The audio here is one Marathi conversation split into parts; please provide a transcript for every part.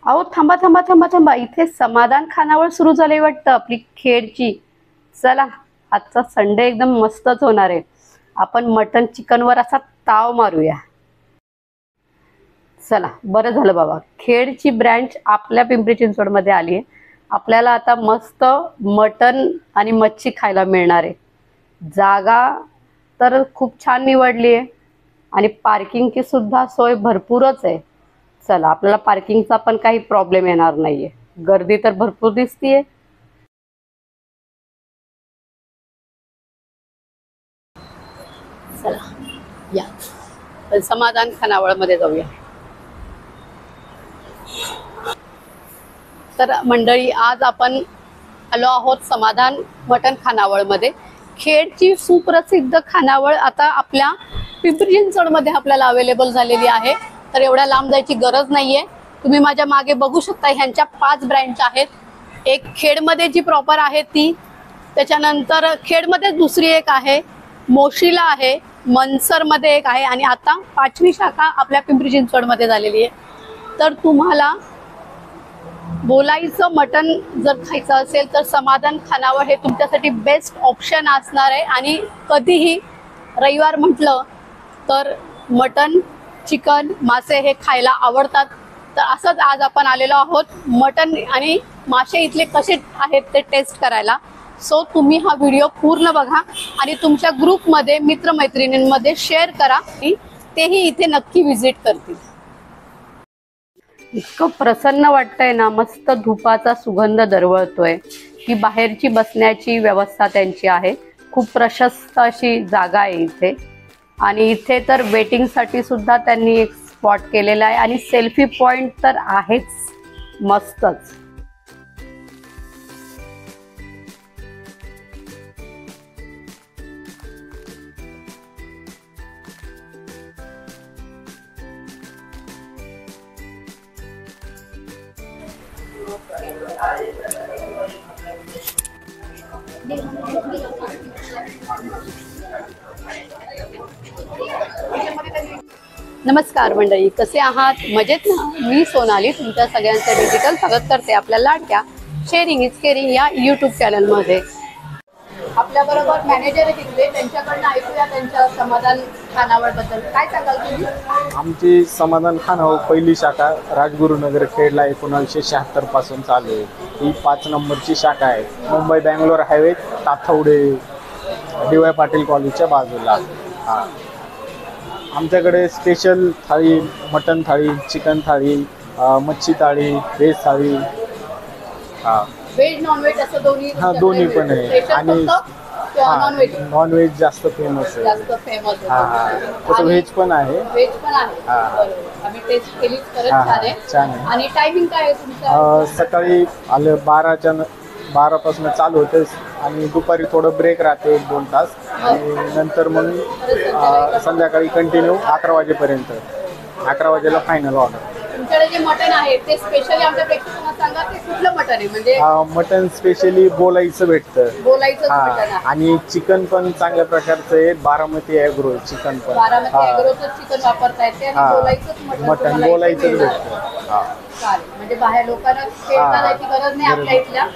अहो थांबा थांबा थांबा थांबा, इथे समाधान खानावळ सुरू झाली वाटतं आपली खेडची. चला, आजचा संडे एकदम मस्तच होणार आहे. आपण मटन चिकनवर असा ताव मारूया. चला, बरं झालं बाबा, खेडची ब्रँच आपल्या पिंपरी चिंचवडमध्ये आली आहे. आपल्याला आता मस्त मटन आणि मच्छी खायला मिळणार आहे. जागा तर खूप छान निवडली आहे आणि पार्किंगची सुद्धा सोय भरपूरच आहे. चला, आपल्याला पार्किंगचा पण काही प्रॉब्लेम येणार नाहीये. गर्दी तर भरपूर दिसतीये. चला या, पण समाधान खानावळमध्ये जाऊया. तर मंडळी, आज आपण आलो आहोत समाधान मटन खानावळमध्ये. खेडची सुप्रसिद्ध खानावळ आता आपल्या पिंपरी चिंचवडमध्ये आपल्याला अवेलेबल झालेली आहे. तर एवढ्या लांब जायची गरज नाहीये. तुम्ही माझ्या मागे बघू शकता, ह्यांच्या 5 ब्रँच आहेत. एक खेडमध्ये जी प्रॉपर आहे ती, त्याच्यानंतर खेडमध्ये दुसरी एक आहे, मोशीला आहे, मनसरमध्ये एक आहे आणि आता 5वी शाखा आपल्या पिंपरी चिंचवडमध्ये झालेली आहे. तर तुम्हाला बोलायचं मटन जर खायचं असेल तर समाधान खानावळ हे तुमच्यासाठी बेस्ट ऑप्शन असणार आहे. आणि कधीही रविवार म्हटलं तर मटन, चिकन, मासे हे खायला आवडतात. तर असंच आज आपण आलेलो आहोत मटन आणि मासे इथले कसे आहेत ते टेस्ट करायला. सो तुम्ही हा व्हिडिओ पूर्ण बघा आणि तुमच्या ग्रुपमध्ये मित्रमैत्रिणींमध्ये शेअर करा की तेही इथे नक्की व्हिजिट करतील. इतकं प्रसन्न वाटतंय ना, मस्त धुपाचा सुगंध दरवळतोय. ही बाहेरची बसण्याची व्यवस्था त्यांची आहे. खूप प्रशस्त अशी जागा आहे इथे. आणि इथे तर वेटिंगसाठी सुद्धा त्यांनी एक स्पॉट केलेला आहे आणि सेल्फी पॉइंट तर आहेच मस्तच. नमस्कार मंडळी, कसे आहात? मजेत ना? मी सोनाली तुमच्या सगळ्यांचं डिजिटल स्वागत करते आपल्या लाडक्या शेअरिंग इज केअरिंग या यूट्यूब चॅनलमध्ये. आपल्या बरोबर मॅनेजर तिथले, त्यांच्याकडनं ऐकूया त्यांच्या समाधान खानावळबद्दल. काय सांगाल तुम्ही? आमची समाधान खानावळ पहिली शाखा राजगुरुनगर खेडला 1976 पासून चालू आहे. ही 5 नंबरची शाखा आहे. Mumbai Bangalore highway, Tathawade, D Y Patil कॉलेजच्या बाजूला. हां, आमच्याकडे स्पेशल थाळी, मटन थाळी, चिकन थाळी, मच्छी थाळी, व्हेज थाळी. हां, व्हेज नॉनव्हेज असं दोन्ही? हां, दोन्ही पण आहे. आणि नॉनव्हेज जास्त फेमस आहे. जास्त फेमस. हां हां, तसं व्हेज पण आहे. व्हेज पण आहे. हां, आम्ही टेस्ट केली, खरंच छान आहे. आणि टायमिंग काय आहे तुमचं? सकाळी आलं 12 पासून चालू होते आणि दुपारी थोडं ब्रेक राहते 1-2 तास आणि नंतर मग संध्याकाळी कंटिन्यू 11 वाजेपर्यंत. 11 वाजेला फायनल ऑर्डर. तुमच्याकडे जे मटन आहे ते स्पेशली आमच्या प्रेक्षकांना सांगा, ते कुठलं मटन आहे? म्हणजे मटन स्पेशली बोलायचं भेटतं. बोलायचं मटन आहे. आणि चिकन पण चांगल्या प्रकारचं आहे. बारामती ॲग्रो चिकन पण. बारामती ॲग्रोचं चिकन वापरता येते आणि बोलायचंच मटन बोलायचंच भेटतं. म्हणजे बाहेर लोकांना जायची गरज नाही आपल्या इथल्या.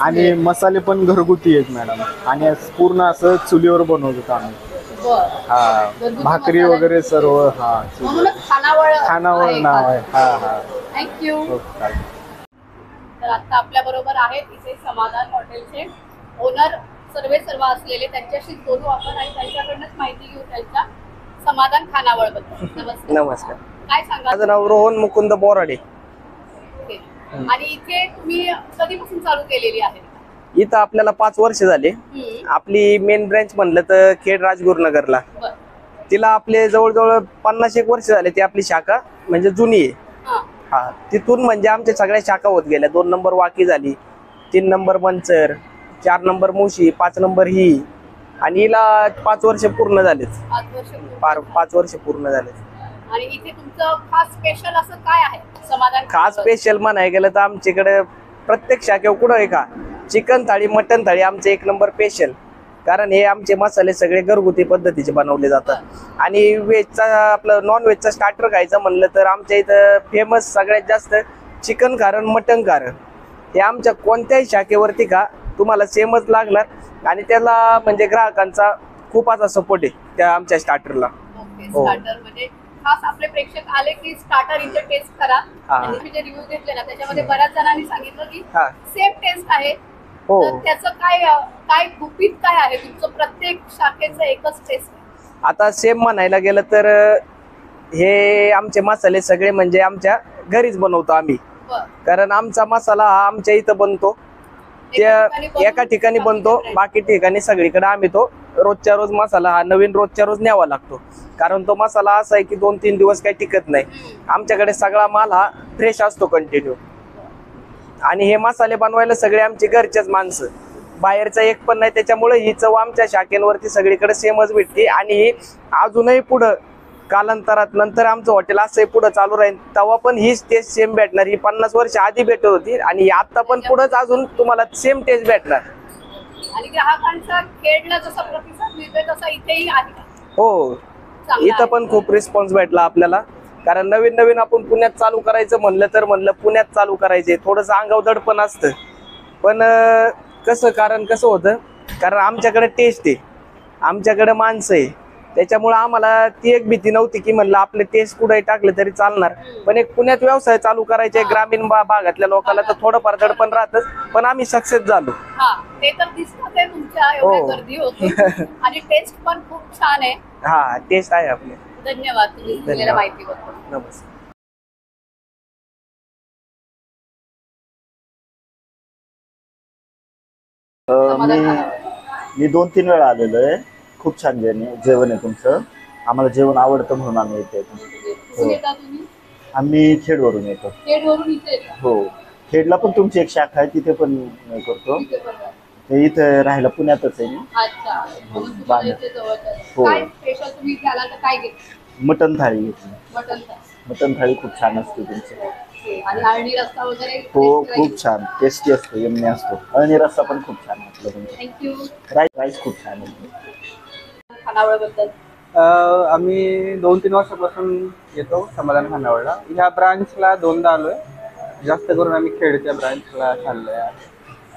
आणि मसाले पण घरगुती आहेत मॅडम. आणि पूर्ण असं चुलीवर बनवतो आम्ही. भाकरी वगैरे सर्व. खानावळ नाव आहे. थँक्यू. तर आता आपल्या बरोबर आहेत इथे समाधान हॉटेलचे ओनर सर्व असलेले. त्यांच्याशी बोलू आपण आणि त्यांच्याकडनंच माहिती घेऊ त्यांच्या समाधान खानावळ बद्दल. नमस्कार. काय सांगा? माझं नाव रोहन मुकुंद बोराडे. आणि इथे तुम्ही कधीपासून चालू केलेली आहे? इथं आपल्याला 5 वर्ष झाले. आपली मेन ब्रँच म्हणलं तर खेड राजगुरुनगरला. तिला आपले जवळजवळ 50-1 वर्ष झाले. ती आपली शाखा म्हणजे जुनी आहे. हा, तिथून म्हणजे आमच्या सगळ्या शाखा होत गेल्या. 2 नंबर वाकी झाली, 3 नंबर मंचर, 4 नंबर मुशी, 5 नंबर ही. आणि हिला 5 वर्ष पूर्ण झालेत. 5 वर्ष पूर्ण झालेत. आणि इथे तुमचं खास स्पेशल असं काय आहे समाधान? खास स्पेशल म्हणाय गेलं तर आमच्याकडे प्रत्येक शाखेवर कुठं आहे का चिकन थाळी, मटन थाळी आमचे 1 नंबर स्पेशल. कारण हे आमचे मसाले सगळे घरगुती पद्धतीचे बनवले जातात. आणि व्हेजचा आपलं नॉन व्हेजचा स्टार्टर खायचं म्हणलं तर आमच्या इथं फेमस सगळ्यात जास्त चिकन खारण मटन खारण हे आमच्या कोणत्याही शाखेवरती का तुम्हाला सेमच लागणार आणि त्याला म्हणजे ग्राहकांचा खूप असा सपोर्ट आहे त्या आमच्या स्टार्टरला. हो. स्टार्टर म्हणजे खास आपले प्रेक्षक आले की स्टार्टर इथे टेस्ट करा. हा. आणि तुम्ही जे रिव्ह्यू घेतले ना त्याच्यामध्ये बऱ्याच जणांनी सांगितलं की हा. सेम टेस्ट आहे. हो. तर त्याचं काय गुपित काय आहे तुमचं? प्रत्येक शाखेचं एकच टेस्ट आहे. आता सेम म्हणायला गेलं तर हे आमचे मसाले सगळे म्हणजे आमच्या घरीच बनवतो आम्ही. बरं. कारण आमचा मसाला हा आमच्या इथं बनतो त्या एका ठिकाणी बनतो, बाकी ठिकाणी सगळीकडे आम्ही तो रोजच्या रोज मसाला हा नवीन रोजच्या रोज न्यावा लागतो. कारण तो मसाला असा आहे की 2-3 दिवस काही टिकत नाही. आमच्याकडे सगळा माल हा फ्रेश असतो कंटिन्यू. आणि हे मसाले बनवायला सगळे आमचे घरचेच माणसं, बाहेरचा एक पण नाही. त्याच्यामुळे ही चव आमच्या शाखेवरती सगळीकडे सेमच भेटते. आणि ही अजूनही पुढं कालांतरात नंतर आमचं हॉटेल असंही पुढे चालू राहील तेव्हा पण हीच टेस्ट सेम भेटणार. ही 50 वर्ष आधी भेटत होती आणि आता पण पुढेच अजून तुम्हाला सेम टेस्ट भेटणार. आणि ग्राहकांचा खेळला जसा प्रतिसाद मिळतोय तसा इथेही आहे का? हो, इथं पण खूप रिस्पॉन्स भेटला आपल्याला. कारण नवीन नवीन आपण पुण्यात चालू करायचं म्हणलं पुण्यात चालू करायचे थोडंसं अंगावर दडपण असतं. पण कसं होतं, कारण आमच्याकडे टेस्ट आहे, आमच्याकडे माणसं आहे, त्याच्यामुळे आम्हाला ती एक भीती नव्हती की म्हणलं आपले टेस्ट कुठे टाकले तरी चालणार. पण एक पुण्यात व्यवसाय चालू करायचे ग्रामीण भागातल्या लोकांना तर थोडंफार दडपण राहतच. पण आम्ही सक्सेस झालो. ते तर दिसतं ते तुमच्या एवढ्या गर्दी होती. आणि टेस्ट पण खूप छान आहे. हा, टेस्ट आहे आपले. धन्यवाद तुम्ही दिलेल्या माहितीबद्दल. नमस्कार. मी 2-3 वेळा आलेलो आहे. खूप छान जेवण आहे तुमचं. आम्हाला जेवण आवडतं म्हणून आम्ही येतो. कुठून येता तुम्ही? आम्ही खेडवरून येतो. खेडवरून इथे येता? हो, खेडला पण तुमची एक शाखा आहे, तिथे पण करतो. इथे पण आहे. ते इथं राहायला पुण्यातच आहे मी. अच्छा, म्हणून तुम्हाला इथे जवळच आहे. हो. काय स्पेशल तुम्ही इथे आला तर काय घेतलं? मटण थाळी घेतली. मटन थाळी. मटण थाळी खूप छान असते तुमची. आणि आळणी रस्सा वगैरे हो, taste खूप छान टेस्टी असतो, यम्मी असतो. अळणी रस्सा पण खूप छान वाटलं तुमचं. थँक्यू. राईस खूप छान आहे. खानावळबद्दल आम्ही 2-3 वर्षापासून येतो समाधान खानावळला. ह्या ब्रांचला 2दा आलोय. जास्त करून आम्ही खेडच्या ब्रांचला खाल्लोय.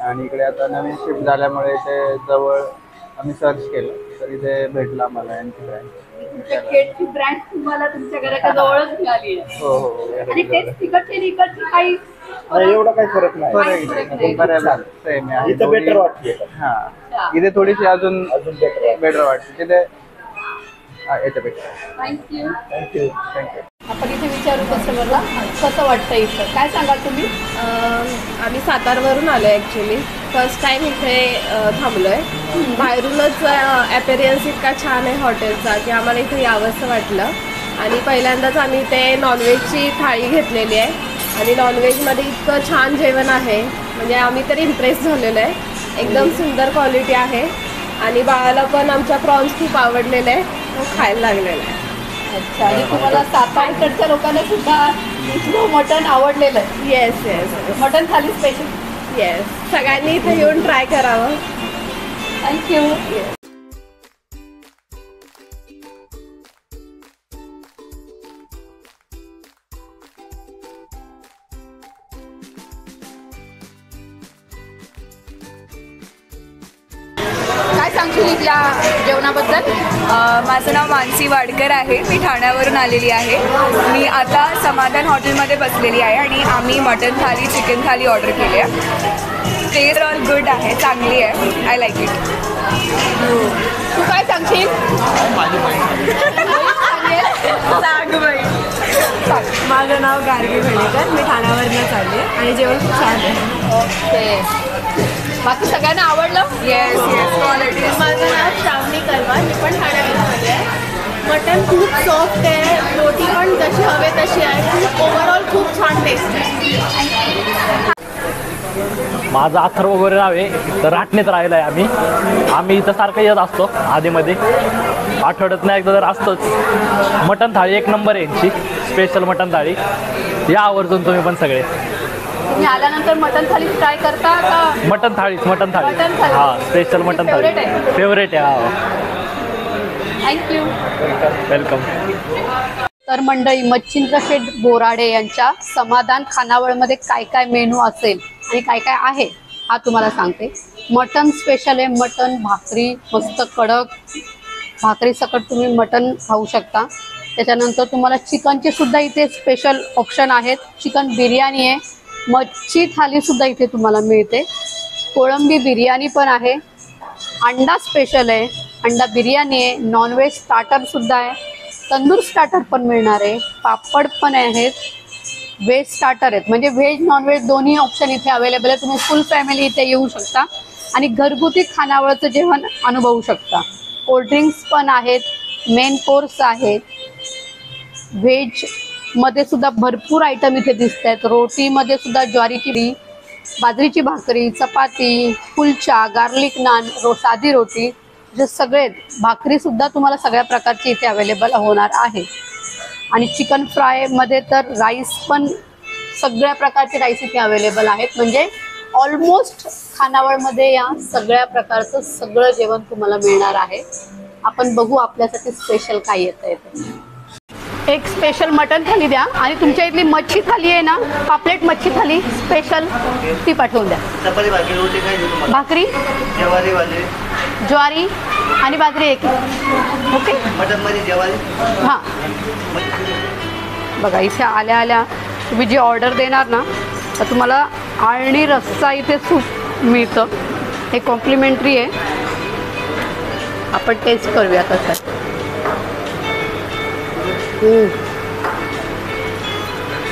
आणि इकडे आता नवीन शिफ्ट झाल्यामुळे इथे जवळ आम्ही सर्च केलं तर इथे भेटला आम्हाला यांची ब्रँच. खेडची ब्रँच तुम्हाला तुमच्या घराच्या जवळच मिळाली आहे. हो. आणि टेस्ट तिकडची आणि इकडची काही नाही, एवढा काही फरक नाही. बऱ्यापैकी सेम आहे. इथं बेटर वाटते. हा, इथे थोडीशी अजून बेटर बेटर वाटते तिथे याच्यापेक्षा. थँक्यू. थँक्यू. आपण इथे विचारू कस्टमरला कसं वाटतं इथं. काय सांगाल तुम्ही? आम्ही सातारवरून आलो आहे ॲक्च्युली. फर्स्ट टाईम इथे थांबलो आहे. बाहेरूनच ॲपेरियन्स इतका छान आहे हॉटेलचा की आम्हाला इथे यावंसं वाटलं. आणि पहिल्यांदाच आम्ही इथे नॉनव्हेजची थाळी घेतलेली आहे आणि नॉनव्हेजमध्ये इतकं छान जेवण आहे म्हणजे आम्ही तर इम्प्रेस झालेलो आहे. एकदम सुंदर क्वालिटी आहे आणि बाळाला पण आमच्या प्रॉन्स खूप आवडलेले आहे, तो खायला लागलेला आहे. अच्छा, आणि तुम्हाला सातारकडच्या लोकांना सुद्धा इथलं मटण आवडलेलं आहे? येस. मटण थाली स्पेशल. येस, सगळ्यांनी इथे येऊन ट्राय करावं. थँक्यू. काय सांगशील इथल्या जेवणाबद्दल? माझं नाव मानसी वाडकर आहे. मी ठाण्यावरून आलेली आहे. मी आता समाधान हॉटेलमध्ये बसलेली आहे आणि आम्ही मटन थाली, चिकन थाली ऑर्डर केली आहे. टेस्ट ऑल गुड आहे, चांगली आहे. I like it. तू काय सांगशील? माझं नाव गार्गी भणेकर. मी ठाण्यावरनं चालली आहे आणि जेवण खूप छान आहे. ओके. बाकी सगळ्यांना आवडलं? Yes quality. माझं नाव श्रावणी करवार. मी पण ठाण्यावरून आले आहे. मटण खूप सॉफ्ट आहे, रोटी पण जशी हवे तशी आहे. खूप ओव्हरऑल खूप छान टेस्ट आहे. माझं अथर्व वगैरे नाव आहे. तर राटणीत राहिलं आहे आम्ही इथं सारखं येत असतो आधीमध्ये. आठवड्यात नाही एकदा तर असतोच. मटण थाळी 1 नंबर आहे यांची. स्पेशल मटण थाळी या आवर्जून तुम्ही पण सगळे. तुम्ही आल्यानंतर मटण थाली ट्राय करता का? मटण थाळी मटण थाळी. हां, स्पेशल मटण थाळी Favorite आहे? फेवरेट आहे. थँक्यू. वेलकम. तर मंडळी, मच्छिंद्र शेठ बोराडे यांच्या समाधान खानावळमध्ये काय काय मेनू असेल आणि काय काय आहे हा तुम्हाला सांगते. मटन स्पेशल आहे. मटन भाकरी मस्त कडक भाकरी सकट तुम्ही मटन खाऊ शकता. त्याच्यानंतर तुम्हाला चिकनचे सुद्धा इथे स्पेशल ऑप्शन आहेत. चिकन बिर्याणी आहे. मच्छी थाली सुद्धा इथे तुम्हाला मिळते. कोळंबी बिर्याणी पण आहे. अंडा स्पेशल आहे. अंडा बिर्याणी आहे. नॉनव्हेज स्टार्टर सुद्धा आहे. तंदूर स्टार्टर पण मिळणार आहे. पापड पण आहेत. व्हेज स्टार्टर आहेत. म्हणजे व्हेज नॉनव्हेज दोन्ही ऑप्शन इथे अवेलेबल आहे. तुम्ही फुल फॅमिली इथे येऊ शकता आणि घरगुती खानावळचं जेवण अनुभवू शकता. कोल्ड्रिंक्स पण आहेत. मेन कोर्स आहेत. व्हेजमध्ये सुद्धा भरपूर आयटम इथे दिसत आहेत. रोटीमध्ये सुद्धा ज्वारीची बाजरीची भाकरी, चपाती, कुलचा, गार्लिक नान, साधी रोटी, जे सगळे भाकरी सुद्धा तुम्हाला सगळ्या प्रकारची इथे अवेलेबल होणार आहे. आणि चिकन फ्रायमध्ये तर राईस पण सगळ्या प्रकारचे राईस इथे अवेलेबल आहेत. म्हणजे ऑलमोस्ट खानावळमध्ये या सगळ्या प्रकारचं सगळं जेवण तुम्हाला मिळणार आहे. आपण बघू आपल्यासाठी स्पेशल काय येतं इथे. एक स्पेशल मटन थाली द्या आणि तुमच्या इथली मच्छी थाली आहे ना, पापलेट मच्छी थाली स्पेशल ती पाठवून द्या. भाकरी ज्वारी आणि बाजरी एक. ओके. हां बघा, इथे आल्या आल्या तुम्ही जी ऑर्डर देणार ना तर तुम्हाला आळणी रस्सा इथे सूप मिळतं. हे कॉम्प्लिमेंटरी आहे. आपण टेस्ट करूया कसं.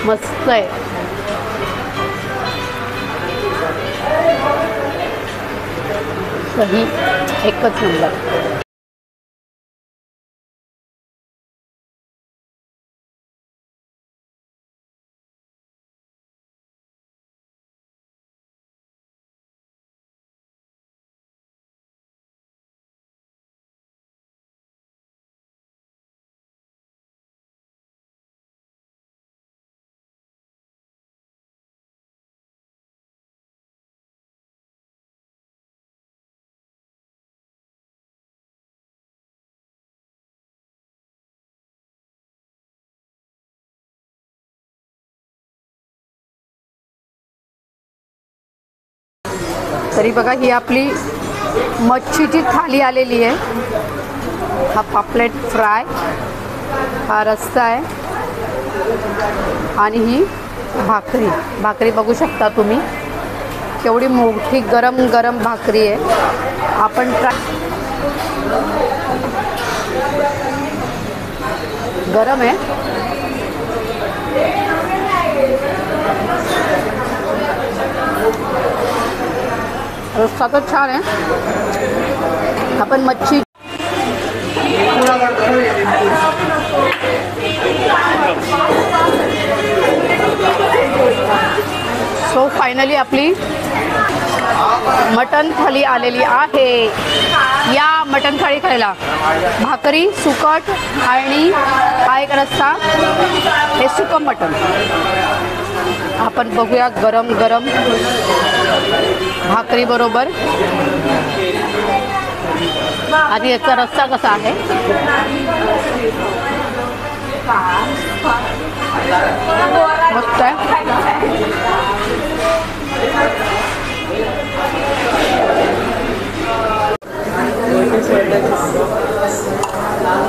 मस्त आहे. सही, एकच नंबर. तरी बघा, ही आपली मच्छीची थाली आलेली आहे. हा पापलेट फ्राय, हा रस्सा आहे आणि ही भाकरी. भाकरी बघू शकता तुम्ही केवढी मोठी गरम गरम भाकरी आहे. आपण गरम आहे. रस्सा तर छान आहे. आपण मच्छी सो फायनली आपली मटन थाली आलेली आहे. या मटन थाळी खायला भाकरी, सुकट आणि हा एक रस्सा, हे सुकं मटन. आपण बघूया गरम गरम भाकरी बरोबर. आणि याचा रस्सा कसा आहे. मस्त आहे.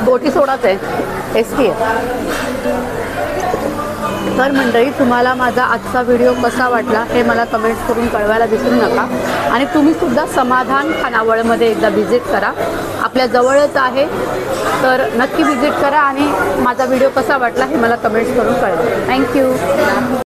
बोटी सोडाच आहे. टेस्टी आहे. तर मंडळी, तुम्हाला माझा आजचा व्हिडिओ कसा वाटला हे मला कमेंट्स करून कळवायला विसरू नका. आणि तुम्ही सुद्धा समाधान खानावळमध्ये एकदा व्हिजिट करा. आपल्या जवळच आहे तर नक्की व्हिजिट करा आणि माझा व्हिडिओ कसा वाटला हे मला कमेंट्स करून कळवा. थँक्यू.